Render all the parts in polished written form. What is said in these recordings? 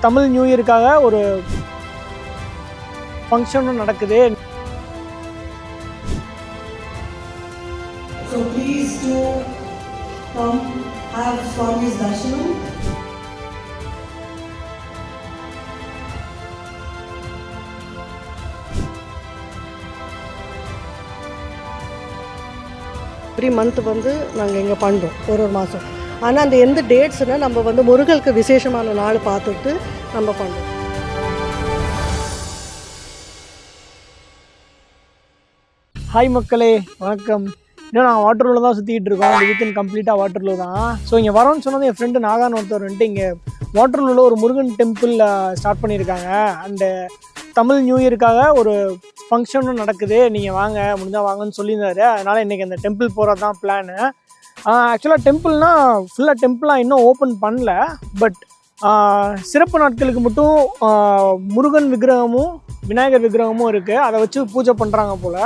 Tamil new இயருக்காக ஒரு ஃபங்க்ஷனும் நடக்குது. So please do come have Swami's darshanam. Every month வந்து நாங்கள் இங்கே பண்ணுறோம் ஒரு மாதம். ஆனால் அந்த எந்த டேட்ஸ்னால் நம்ம வந்து முருகலுக்கு விசேஷமான நாள் பார்த்துட்டு நம்ம பண்ணுறோம். ஹாய் மக்களே, வணக்கம். இன்னும் நாங்கள் வாட்டர்லூவில் தான் சுற்றிக்கிட்டு இருக்கோம். இந்த வீக்கெண்ட் கம்ப்ளீட்டாக வாட்டர்லூ தான். ஸோ இங்கே வரோன்னு சொன்னது என் ஃப்ரெண்டு நாகான்னு ஒருத்தர் வந்துட்டு இங்கே வாட்டர்லூவில் ஒரு முருகன் டெம்பிள் ஸ்டார்ட் பண்ணியிருக்காங்க. அண்டு தமிழ் நியூ இயருக்காக ஒரு ஃபங்க்ஷனும் நடக்குது, நீங்கள் வாங்க, முடிஞ்சால் வாங்கன்னு சொல்லியிருந்தாரு. அதனால் இன்றைக்கி அந்த டெம்பிள் போகிறது தான் பிளானு. ஆக்சுவலாக டெம்பிள்னால் ஃபுல்லாக டெம்பிளாக இன்னும் ஓப்பன் பண்ணல. பட் சிறப்பு நாட்களுக்கு மட்டும் முருகன் விக்கிரகமும் விநாயகர் விக்கிரகமும் இருக்குது. அதை வச்சு பூஜை பண்ணுறாங்க போல்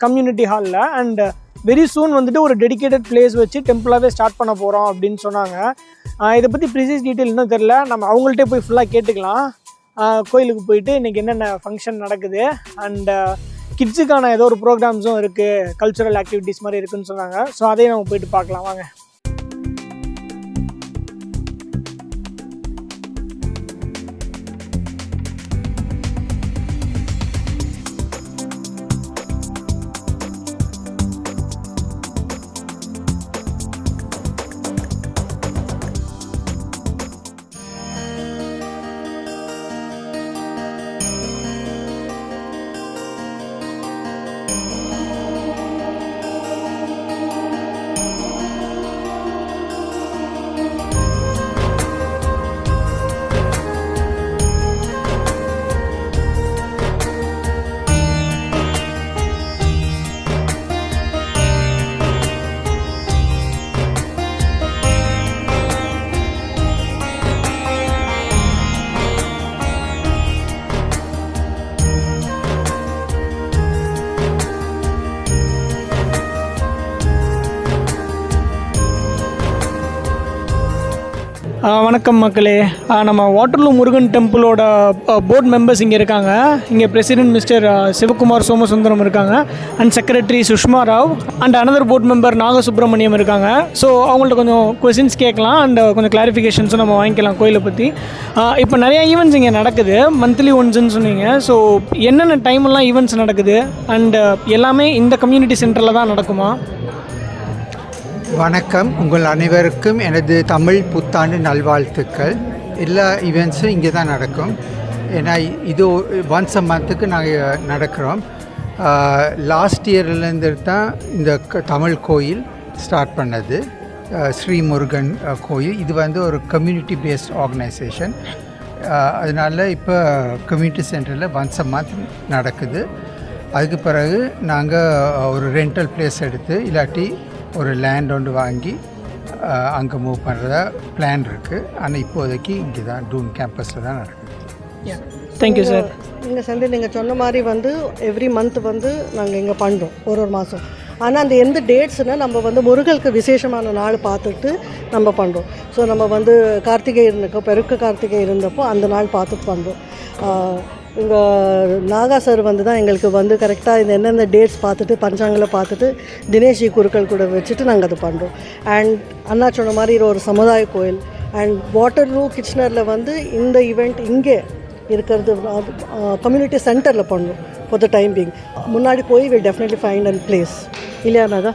கம்யூனிட்டி ஹாலில். அண்ட் வெரி சூன் வந்துட்டு ஒரு டெடிக்கேட்டட் பிளேஸ் வச்சு டெம்பிளாகவே ஸ்டார்ட் பண்ண போகிறோம் அப்படின்னு சொன்னாங்க. இதை பற்றி ப்ரிசைஸ் டீட்டெயில் இன்னும் தெரில. நம்ம அவங்கள்ட்டே போய் ஃபுல்லாக கேட்டுக்கலாம். கோயிலுக்கு போயிட்டு இன்றைக்கி என்னென்ன ஃபங்க்ஷன் நடக்குது அண்ட் கிட்ஸுக்கான ஏதோ ஒரு ப்ரோக்ராம்ஸும் இருக்குது, கல்ச்சுரல் ஆக்டிவிட்டீஸ் மாதிரி இருக்குதுன்னு சொன்னாங்க. ஸோ அதையும் நம்ம போயிட்டு பார்க்கலாம் வாங்க. வணக்கம் மக்களே. நம்ம வாட்டர்லூ முருகன் டெம்பிளோட போர்ட் மெம்பர்ஸ் இங்கே இருக்காங்க. இங்கே பிரசிடென்ட் மிஸ்டர் சிவகுமார் சோமசுந்தரம் இருக்காங்க, and secretary Sushma Rao, and another board member Nagasubramaniam இருக்காங்க. ஸோ அவங்கள்ட்ட கொஞ்சம் கொஸ்டின்ஸ் கேட்கலாம் அண்ட் கொஞ்சம் கிளாரிஃபிகேஷன்ஸும் நம்ம வாங்கிக்கலாம் கோயிலை பற்றி. இப்போ நிறையா ஈவெண்ட்ஸ் இங்கே நடக்குது, மந்த்லி ஒன்ஸ்ன்னு சொன்னீங்க. ஸோ என்னென்ன டைமெல்லாம் ஈவெண்ட்ஸ் நடக்குது அண்ட் எல்லாமே இந்த கம்யூனிட்டி சென்டரில் தான் நடக்குமா? வணக்கம், உங்கள் அனைவருக்கும் எனது தமிழ் புத்தாண்டு நல்வாழ்த்துக்கள். எல்லா ஈவெண்ட்ஸும் இங்கே தான் நடக்கும். ஏன்னா இது ஒன்ஸ் அ மந்த்துக்கு நாங்கள் நடக்கிறோம். லாஸ்ட் இயர்லேருந்து தான் இந்த தமிழ் கோயில் ஸ்டார்ட் பண்ணது, ஸ்ரீ முருகன் கோயில். இது வந்து ஒரு கம்யூனிட்டி பேஸ்ட் ஆர்கனைசேஷன். அதனால் இப்போ கம்யூனிட்டி சென்டரில் ஒன்ஸ் அ மந்த் நடக்குது. அதுக்கு பிறகு நாங்கள் ஒரு ரெண்டல் பிளேஸ் எடுத்து இல்லாட்டி ஒரு லேண்ட் ஒன்று வாங்கி அங்கே மூவ் பண்ணுறதா பிளான் இருக்குது. ஆனால் இப்போதைக்கு இங்கே தான் டூன் கேம்பஸில் தான் நடக்குது. Thank you sir. இங்கே சேர்ந்து நீங்கள் சொன்ன மாதிரி வந்து எவ்ரி மந்த் வந்து நாங்கள் இங்கே பண்ணுறோம் ஒரு மாதம். ஆனால் அந்த எந்த டேட்ஸ்னால் நம்ம வந்து முருகலுக்கு விசேஷமான நாள் பார்த்துட்டு நம்ம பண்ணுறோம். ஸோ நம்ம வந்து கார்த்திகை இருந்தப்போ, பெருக்கு கார்த்திகை இருந்தப்போ அந்த நாள் பார்த்துட்டு பண்ணுறோம். இங்கே நாகா சார் வந்து தான் எங்களுக்கு வந்து கரெக்டாக இந்த எந்தெந்த டேட்ஸ் பார்த்துட்டு பஞ்சாங்களை பார்த்துட்டு தினேஷ்ஜி குருக்கள் கூட வச்சுட்டு நாங்கள் அது பண்ணுறோம். அண்ட் அண்ணா சொன்ன மாதிரி இது ஒரு சமுதாய கோயில். அண்ட் வாட்டர்லூ கிச்சனரில் வந்து இந்த ஈவெண்ட் இங்கே இருக்கிறது கம்யூனிட்டி சென்டரில் பண்ணுறோம் ஃபார் த டைம் பீங். முன்னாடி போய் will definitely find and place இல்லையா நாகா?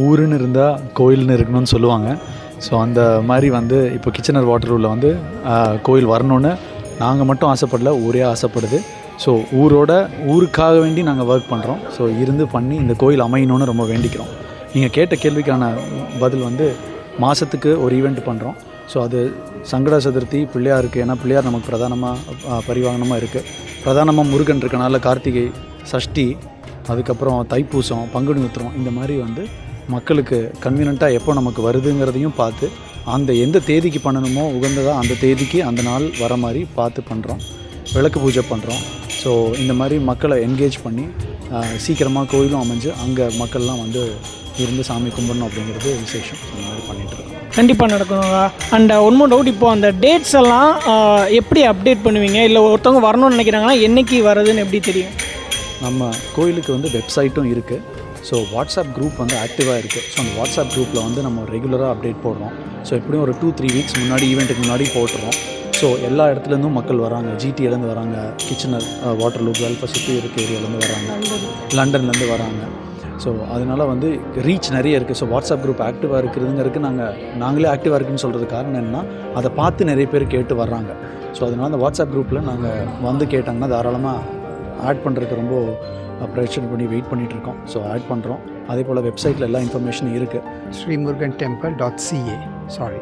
ஊருன்னு இருந்தால் கோயில்னு இருக்கணும்னு சொல்லுவாங்க. ஸோ அந்த மாதிரி வந்து இப்போ கிச்சனர் வாட்டர்லூவில் வந்து கோயில் வரணுன்னு நாங்கள் மட்டும் ஆசைப்படல, ஊரே ஆசைப்படுது. ஸோ ஊருக்காக வேண்டி நாங்கள் ஒர்க் பண்ணுறோம். ஸோ இருந்து பண்ணி இந்த கோயில் அமையணும்னு ரொம்ப வேண்டிக்கிறோம். நீங்கள் கேட்ட கேள்விக்கான பதில் வந்து மாதத்துக்கு ஒரு ஈவெண்ட் பண்ணுறோம். ஸோ அது சங்கட சதுர்த்தி, பிள்ளையாருக்கு, ஏன்னா பிள்ளையார் நமக்கு பிரதானமாக பரிவாகனமாக இருக்குது. பிரதானமாக முருகன் இருக்கனால கார்த்திகை, சஷ்டி, அதுக்கப்புறம் தைப்பூசம், பங்குனி உத்திரம், இந்த மாதிரி வந்து மக்களுக்கு கன்வீனியண்ட்டாக எப்போ நமக்கு வருதுங்கிறதையும் பார்த்து அந்த எந்த தேதிக்கு பண்ணணுமோ உகந்ததாக அந்த தேதிக்கு அந்த நாள் வர மாதிரி பார்த்து பண்ணுறோம். விளக்கு பூஜை பண்ணுறோம். ஸோ இந்த மாதிரி மக்களை என்கேஜ் பண்ணி சீக்கிரமாக கோயிலும் அமைஞ்சு அங்கே மக்கள்லாம் வந்து இருந்து சாமி கும்பிடணும் அப்படிங்கிறது விசேஷம். அந்த மாதிரி பண்ணிகிட்ருக்கோம். கண்டிப்பாக நடக்கணுங்க. அண்ட் ஒன் மோர் டவுட், இப்போ அந்த டேட்ஸ் எல்லாம் எப்படி அப்டேட் பண்ணுவீங்க? இல்லை ஒருத்தவங்க வரணும்னு நினைக்கிறாங்கன்னா என்னைக்கு வருதுன்னு எப்படி தெரியும்? நம்ம கோயிலுக்கு வந்து வெப்சைட்டும் இருக்குது. ஸோ வாட்ஸ்அப் குரூப் வந்து ஆக்டிவாக இருக்குது. ஸோ அந்த வாட்ஸ்அப் குரூப்பில் வந்து நம்ம ரெகுலராக அப்டேட் போடுறோம். ஸோ எப்படியும் ஒரு 2-3 வீக்ஸ் முன்னாடி ஈவெண்ட்டுக்கு முன்னாடி போட்டுறோம். ஸோ எல்லா இடத்துலேருந்தும் மக்கள் வராங்க. ஜிடிஏலேருந்து வராங்க, கிச்சனர், வாட்டர்லூ, வெல்ஃபேர் சுற்றி இருக்க ஏரியாலேருந்து வராங்க, லண்டன்லேருந்து வராங்க. ஸோ அதனால் வந்து ரீச் நிறைய இருக்குது. ஸோ வாட்ஸ்அப் குரூப் ஆக்டிவாக இருக்கிறதுங்கிறதுக்கு நாங்களே ஆக்டிவாக இருக்குதுன்னு சொல்கிறது காரணம் என்னென்னா அதை பார்த்து நிறைய பேர் கேட்டு வர்றாங்க. ஸோ அதனால் அந்த வாட்ஸ்அப் குரூப்பில் நாங்கள் வந்து கேட்டாங்கன்னா தாராளமாக ஆட் பண்ணுறதுக்கு ரொம்ப ப்ரெஷர் பண்ணி வெயிட் பண்ணிகிட்ருக்கோம். ஸோ ஆட் பண்ணுறோம். அதே போல் வெப்சைட்டில் எல்லா இன்ஃபர்மேஷனும் இருக்குது. srimurugantemple.ca. சாரி,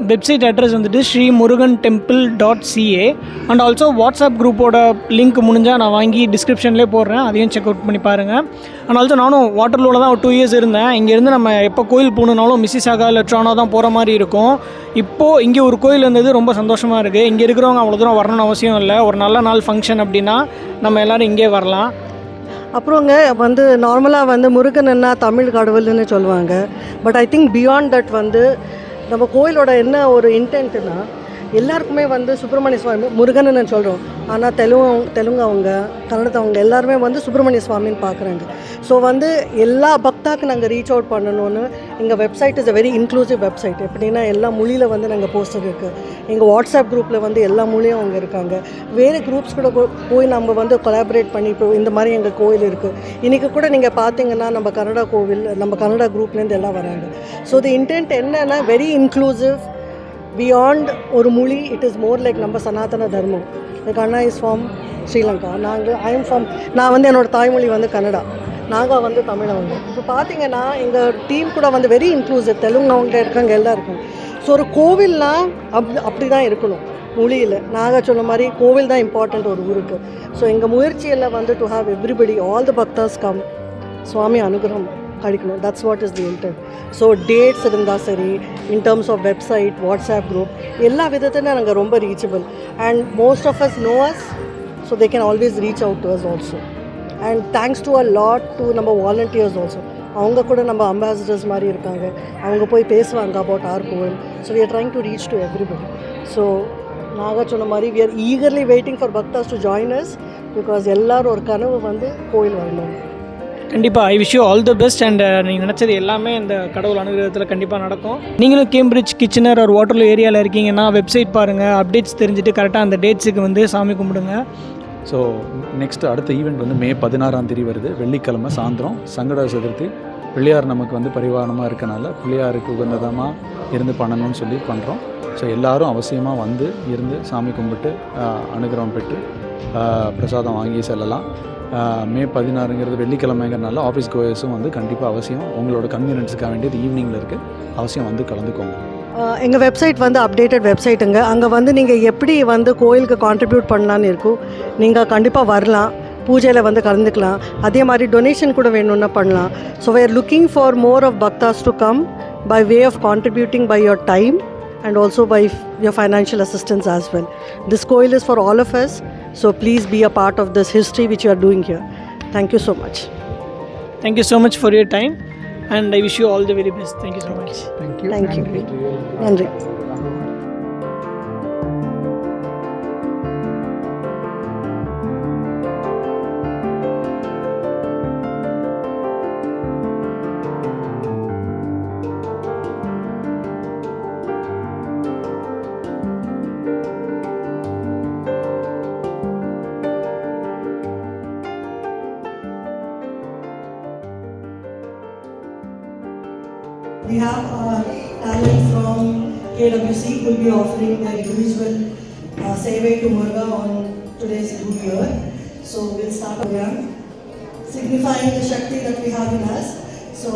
வெப்சைட் அட்ரஸ் வந்துட்டு srimurugantemple.ca. அண்ட் ஆல்சோ வாட்ஸ்அப் குரூப்போட லிங்க் முடிஞ்சால் நான் வாங்கி டிஸ்கிரிப்ஷன்லேயே போடுறேன், அதையும் செக் அவுட் பண்ணி பாருங்கள். அண்ட் ஆல்சோ நானும் வாட்டர்லூவில் தான் ஒரு 2 இயர்ஸ் இருந்தேன். இங்கேருந்து நம்ம எப்போ கோயில் போகணுன்னாலும் மிஸ்ஸிசாகா இல்லை டொராண்டோ தான் போகிற மாதிரி இருக்கும். இப்போது இங்கே ஒரு கோயில் இருந்தது ரொம்ப சந்தோஷமாக இருக்குது. இங்கே இருக்கிறவங்க அவ்வளோ தூரம் வரணும்னு அவசியம் இல்லை. ஒரு நல்ல நாள் ஃபங்க்ஷன் அப்படின்னா நம்ம எல்லோரும் இங்கே வரலாம். அப்புறங்க வந்து நார்மலாக வந்து முருகன்னா தமிழ் கடவுள்னு சொல்லுவாங்க. But I think beyond that வந்து நம்ம கோயிலோட என்ன ஒரு இன்டென்ட்னா எல்லாருக்குமே வந்து சுப்பிரமணிய சுவாமி முருகன்னு சொல்கிறோம். ஆனால் தெலுங்கவங்க கன்னடத்தவங்க எல்லாருமே வந்து சுப்பிரமணிய சுவாமின்னு பார்க்குறாங்க. ஸோ வந்து எல்லா பக்தாவுக்கு நாங்கள் ரீச் அவுட் பண்ணணும்னு எங்கள் website is a very inclusive website. எப்படின்னா எல்லா மொழியில் வந்து நாங்கள் போஸ்டர் இருக்குது. எங்கள் வாட்ஸ்அப் குரூப்பில் வந்து எல்லா மொழியும் அவங்க இருக்காங்க. வேறு குரூப்ஸ் கூட போய் நம்ம வந்து கொலாபரேட் பண்ணி இப்போ இந்த மாதிரி எங்கள் கோயில் இருக்குது. இன்றைக்கி கூட நீங்கள் பார்த்தீங்கன்னா நம்ம கன்னடா கோவில், நம்ம கன்னடா குரூப்லேருந்து எல்லாம் வராங்க. ஸோ தி இன்டென்ட் என்னன்னா வெரி இன்க்ளூசிவ். பியாண்ட் ஒரு மொழி, இட் இஸ் மோர் லைக் நம்ம சனாதன தர்மம். Like Anna is from Sri Lanka, நான் வந்து என்னோடய தாய்மொழி வந்து கன்னடா, நாங்கள் வந்து தமிழவங்க. இப்போ பார்த்தீங்கன்னா எங்கள் டீம் கூட வந்து வெரி இன்க்ளூசிவ். தெலுங்கவங்க இருக்காங்க, எல்லாம் இருக்கும். ஸோ ஒரு கோவில்னால் அப்படி தான் இருக்கணும். மொழியில் நாங்கள் சொன்ன மாதிரி கோவில் தான் இம்பார்ட்டண்ட் ஒரு ஊருக்கு. ஸோ எங்கள் முயற்சியில் வந்து to have everybody, all the bhaktas come, சுவாமி அனுகிரகம் கிடைக்கணும். That's what is the intent. So dates இருந்தால் சரி, in terms of website, WhatsApp group, எல்லா விதத்துலையும் நாங்கள் ரொம்ப reachable. And most of us know us, so they can always reach out to us also. And thanks to a lot to நம்ம volunteers also. அவங்க கூட நம்ம அம்பாசிடர்ஸ் மாதிரி இருக்காங்க. அவங்க போய் பேசுவாங்க அபவுட் ஆர் கோவில். So we are trying to reach to everybody. So நாங்கள் சொன்ன மாதிரி we are eagerly waiting for bhaktas to join us, because எல்லோரும் ஒரு கனவு வந்து கோயில் வரணும். கண்டிப்பாக I wish you all the best. And நீங்கள் நினச்சது எல்லாமே இந்த கடவுள் அனுகிரகத்தில் கண்டிப்பாக நடக்கும். நீங்களும் கேம்பிரிட்ஜ், கிச்சனர் ஒரு வாட்டர்லூ ஏரியாவில் இருக்கீங்கன்னா வெப்சைட் பாருங்கள், அப்டேட்ஸ் தெரிஞ்சுட்டு கரெக்டாக அந்த டேட்ஸுக்கு வந்து சாமி கும்பிடுங்க. ஸோ நெக்ஸ்ட்டு அடுத்த ஈவெண்ட் வந்து மே 16 வருது, வெள்ளிக்கிழமை சாயந்தரம். சங்கட சதுர்த்தி. பிள்ளையார் நமக்கு வந்து பரிவாரணமாக இருக்கனால பிள்ளையாருக்கு உகந்ததமாக இருந்து பண்ணணும்னு சொல்லி பண்ணுறோம். ஸோ எல்லோரும் அவசியமாக வந்து இருந்து சாமி கும்பிட்டு அனுகிரகம் பெற்று பிரசாதம் வாங்கி செல்லலாம். மே 16 வெள்ளிக்கிழமைங்கிறனால ஆஃபீஸ் கோயர்ஸும் வந்து கண்டிப்பாக அவசியம், உங்களோட கன்வீனியன்ஸுக்காக வேண்டியது ஈவினிங்கில் இருக்குது, அவசியம் வந்து கலந்துக்கோங்க. எங்கள் வெப்சைட் வந்து அப்டேட்டட் வெப்சைட்டுங்க. அங்கே வந்து நீங்கள் எப்படி வந்து கோயிலுக்கு கான்ட்ரிபியூட் பண்ணலான்னு இருக்கும். நீங்கள் கண்டிப்பாக வரலாம், பூஜையில் வந்து கலந்துக்கலாம். அதே மாதிரி டொனேஷன் கூட வேணும்னா பண்ணலாம். So we are looking for more of bhaktas to come by way of contributing by your time and also by your financial assistance as well. This koil is for all of us, so please be a part of this history which you are doing here. Thank you so much. Thank you so much for your time and I wish you all the very best. Thank you so much. Thank you. Thank you. Nandri. We have talent from KWC who will be offering their individual Sevai to Muruga on today's New Year. So we'll start again, signifying the Shakti that we have in us. So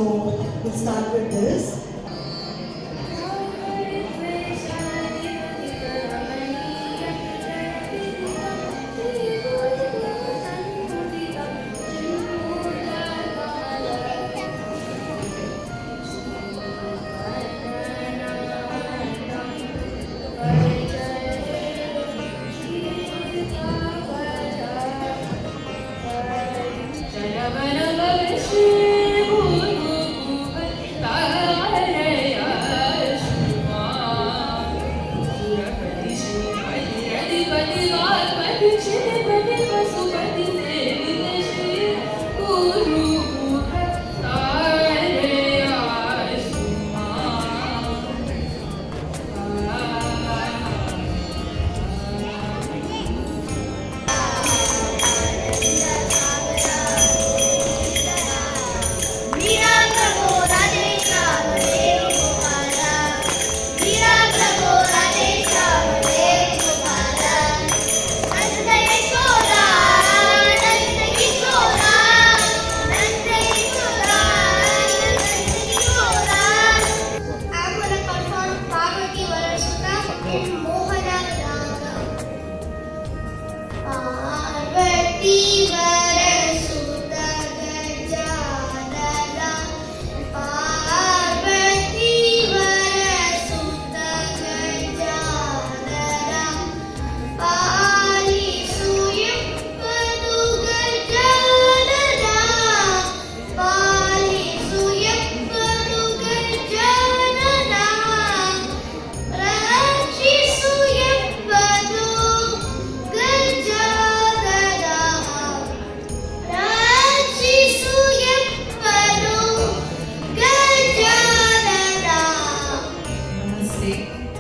we'll start with this. Jaya Bala Bala Shri Guru Guru Tara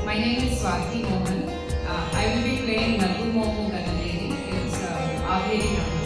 My name is Swati Mohan. I will be playing Nagu Mohu Ganaderi. It's Averi.